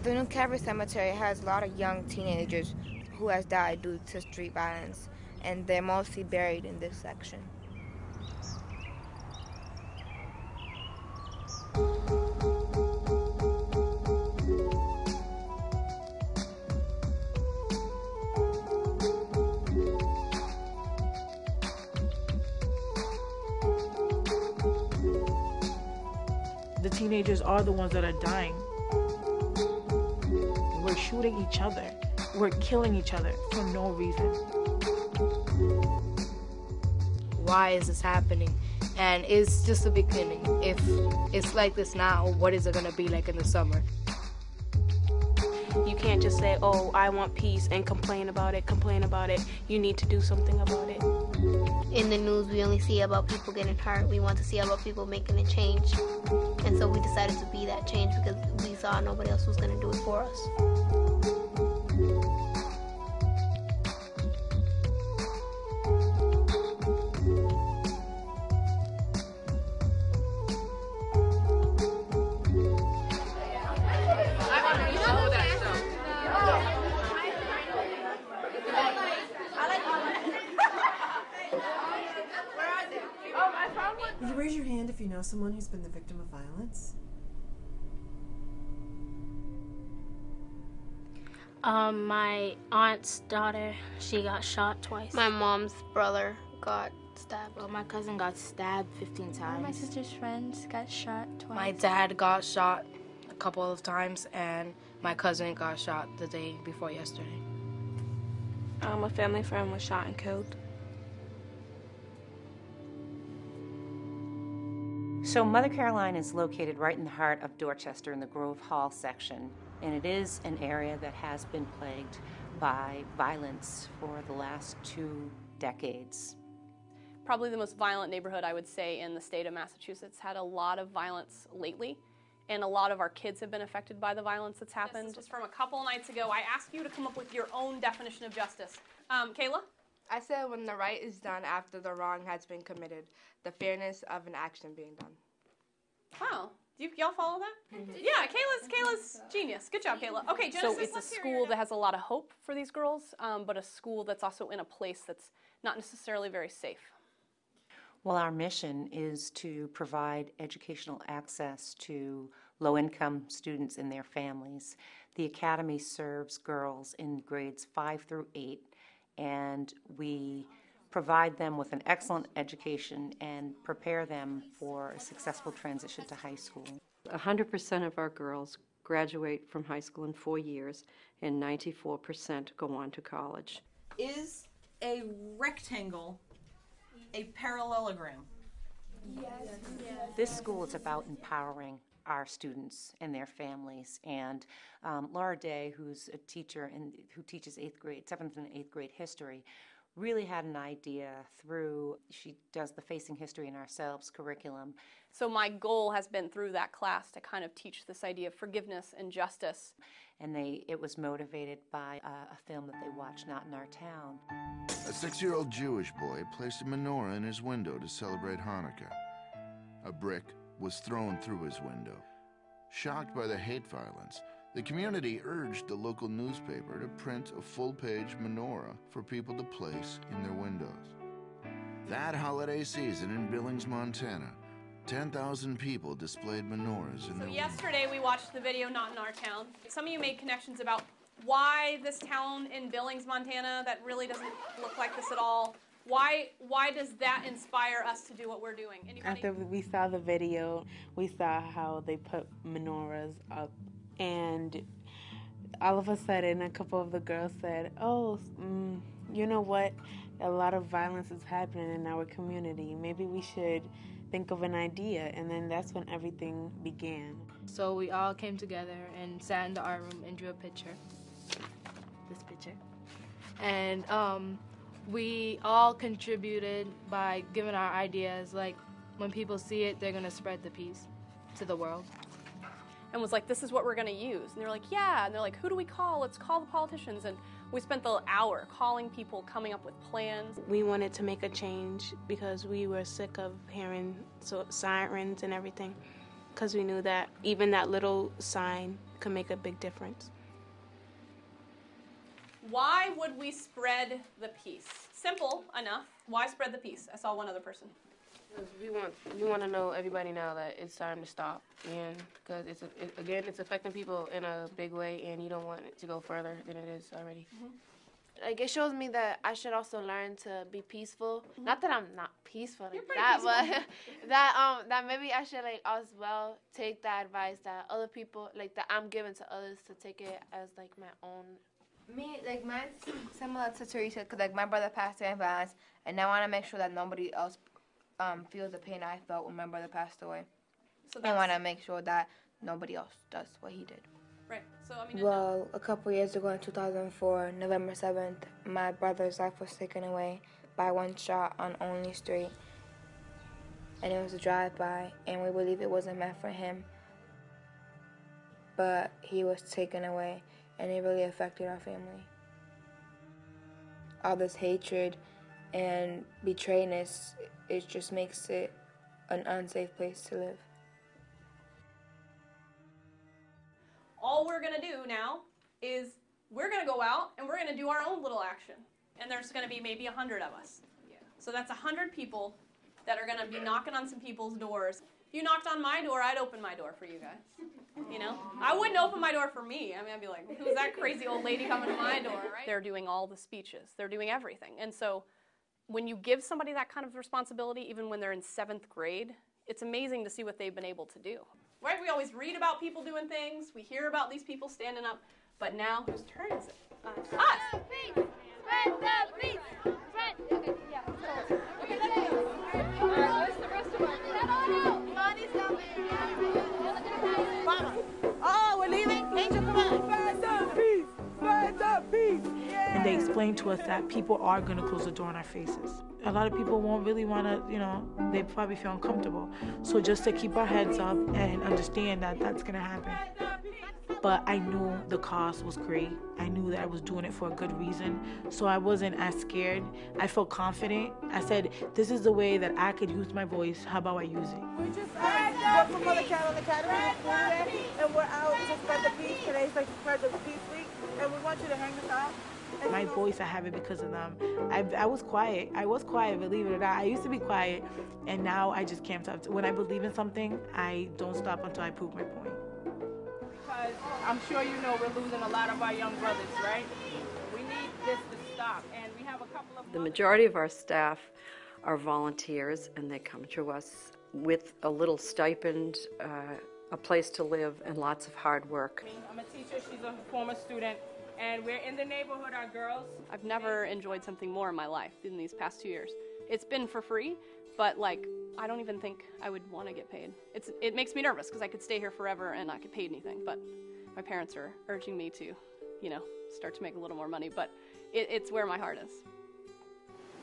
The New Calvary Cemetery has a lot of young teenagers who has died due to street violence, and they're mostly buried in this section. The teenagers are the ones that are dying. We're shooting each other. We're killing each other for no reason. Why is this happening? And it's just the beginning. If it's like this now, what is it going to be like in the summer? You can't just say, oh, I want peace and complain about it. You need to do something about it. In the news, we only see about people getting hurt. We want to see about people making a change. And so we decided to be that change because we saw nobody else was going to do it for us. Will you raise your hand if you know someone who's been the victim of violence? My aunt's daughter, she got shot twice. My mom's brother got stabbed. Well, my cousin got stabbed 15 times. My sister's friends got shot twice. My dad got shot a couple of times, and my cousin got shot the day before yesterday. A family friend was shot and killed. So Mother Caroline is located right in the heart of Dorchester in the Grove Hall section, and it is an area that has been plagued by violence for the last 2 decades. Probably the most violent neighborhood, I would say, in the state of Massachusetts. Had a lot of violence lately, and a lot of our kids have been affected by the violence that's happened. This was from a couple nights ago. I asked you to come up with your own definition of justice. Kayla? I said when the right is done after the wrong has been committed, the fairness of an action being done. Wow. Y'all follow that? Yeah, Kayla's genius. Good job, Kayla. Okay, Genesis, so it's a school that has a lot of hope for these girls, but a school that's also in a place that's not necessarily very safe. Well, our mission is to provide educational access to low-income students and their families. The Academy serves girls in grades 5 through 8, and we provide them with an excellent education and prepare them for a successful transition to high school. 100% of our girls graduate from high school in 4 years, and 94% go on to college. Is a rectangle a parallelogram? Yes. This school is about empowering our students and their families, and Laura Day, who's a teacher and who teaches 7th and 8th grade history, really had an idea she does the Facing History in Ourselves curriculum. So my goal has been through that class to kind of teach this idea of forgiveness and justice. And it was motivated by a film that they watched, Not in Our Town. A 6-year-old Jewish boy placed a menorah in his window to celebrate Hanukkah. A brick was thrown through his window. Shocked by the hate violence, the community urged the local newspaper to print a full-page menorah for people to place in their windows. That holiday season in Billings, Montana, 10,000 people displayed menorahs in their windows. Yesterday we watched the video Not in Our Town. Some of you made connections about why this town in Billings, Montana, that really doesn't look like this at all, why does that inspire us to do what we're doing? Anybody? After we saw the video, we saw how they put menorahs up, and all of a sudden a couple of the girls said, oh, you know what, a lot of violence is happening in our community. Maybe we should think of an idea, and then that's when everything began. So we all came together and sat in the art room and drew a picture, this picture, and we all contributed by giving our ideas. Like, when people see it, they're going to spread the peace to the world. And was like, this is what we're going to use. And they're like, yeah. And they're like, who do we call? Let's call the politicians. And we spent the hour calling people, coming up with plans. We wanted to make a change because we were sick of hearing sirens and everything. because we knew that even that little sign could make a big difference. Why would we spread the peace? Simple enough. Why spread the peace? I saw one other person. We want to know everybody now that it's time to stop, and because it's affecting people in a big way, and you don't want it to go further than it is already. Like, it shows me that I should also learn to be peaceful. Not that I'm not peaceful like that, but that maybe I should, like, as well take that advice that other people, like, that I'm giving to others, to take it as, like, my own. Me, like, mine's similar to Teresa, because, like, my brother passed away in violence, and I want to make sure that nobody else feels the pain I felt when my brother passed away. So I want to make sure that nobody else does what he did. Right. So, I mean, well, a couple years ago in 2004, November 7th, my brother's life was taken away by one shot on Only Street. And it was a drive-by, and we believe it wasn't meant for him. But he was taken away, and it really affected our family. All this hatred and betrayedness, it just makes it an unsafe place to live. All we're going to do now is we're going to go out and we're going to do our own little action. And there's going to be maybe 100 of us. So that's 100 people that are going to be knocking on some people's doors. If you knocked on my door, I'd open my door for you guys. You know? I wouldn't open my door for me. I mean, I'd be like, who's that crazy old lady coming to my door, right? They're doing all the speeches. They're doing everything. And so when you give somebody that kind of responsibility, even when they're in 7th grade, it's amazing to see what they've been able to do. Right? We always read about people doing things. We hear about these people standing up. But now, whose turn is it? Us. Spread the peace! Spread the peace! Yeah, let's go. Okay, let's go. All right, where's the rest of us? Bonnie's down there. Mama. Oh, we're leaving? Angel, come on. Spread the peace! Spread the peace! And they explained to us that people are going to close the door in our faces. A lot of people won't really want to, they probably feel uncomfortable. So just to keep our heads up and understand that that's going to happen. But I knew the cost was great. I knew that I was doing it for a good reason. So I wasn't as scared. I felt confident. I said, this is the way that I could use my voice. How about I use it? We just work from Mother Carolyn Academy, and we're out to spread the peace. Today's like Spread the Peace Week, and we want you to hang this out. My voice, I have it because of them. I was quiet. I was quiet, believe it or not. I used to be quiet, and now I just can't stop. When I believe in something, I don't stop until I prove my point. Because I'm sure you know we're losing a lot of our young brothers, right? We need this to stop, and we have a couple of... The majority of our staff are volunteers, and they come to us with a little stipend, a place to live, and lots of hard work. I'm a teacher. She's a former student. And we're in the neighborhood, our girls. I've never enjoyed something more in my life in these past 2 years. It's been for free, but like, I don't even think I would want to get paid. It makes me nervous because I could stay here forever and not get paid anything, but my parents are urging me to, start to make a little more money, but it's where my heart is.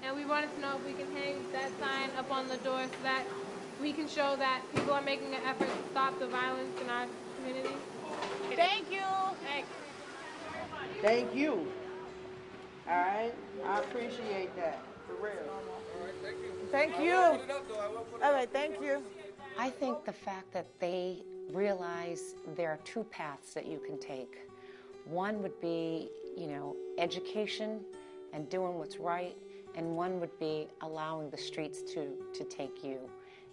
And we wanted to know if we can hang that sign up on the door so that we can show that people are making an effort to stop the violence in our community. Thank you. Thanks. Thank you. All right, I appreciate that, for real. All right, thank you. Thank you. All right, thank you. I think the fact that they realize there are two paths that you can take. One would be, education and doing what's right, and one would be allowing the streets to take you.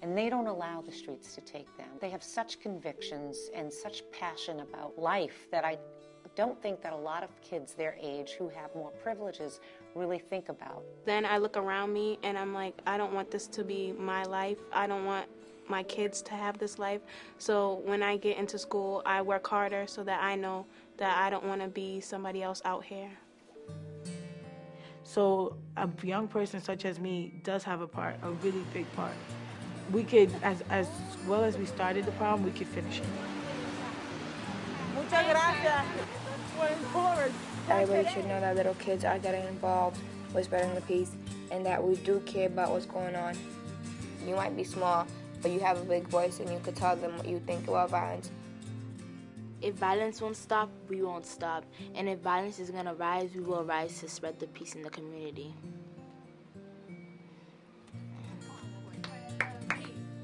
And they don't allow the streets to take them. They have such convictions and such passion about life that I don't think that a lot of kids their age who have more privileges really think about. Then I look around me and I'm like, I don't want this to be my life. I don't want my kids to have this life. So when I get into school, I work harder so that I know that I don't want to be somebody else out here. So a young person such as me does have a part, a really big part. We could, as well as we started the problem, we could finish it. Muchas gracias. Everybody should know that little kids are getting involved with spreading the peace and that we do care about what's going on. You might be small, but you have a big voice and you could tell them what you think about violence. If violence won't stop, we won't stop. And if violence is going to rise, we will rise to spread the peace in the community.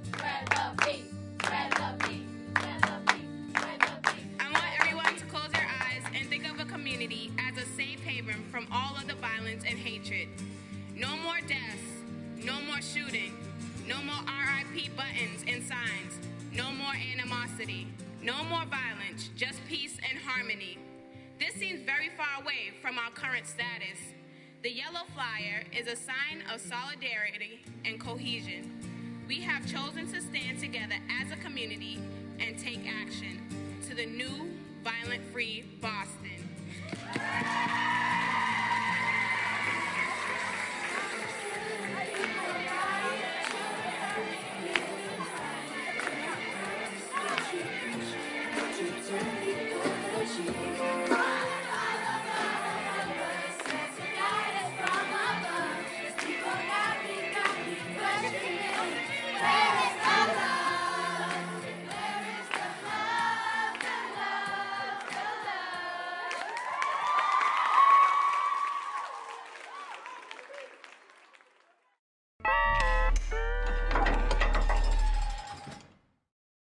Spread the peace, spread the peace. violence and hatred. No more deaths, no more shooting, no more RIP buttons and signs, no more animosity, no more violence, just peace and harmony. This seems very far away from our current status. The yellow flyer is a sign of solidarity and cohesion. We have chosen to stand together as a community and take action to the new violent-free Boston.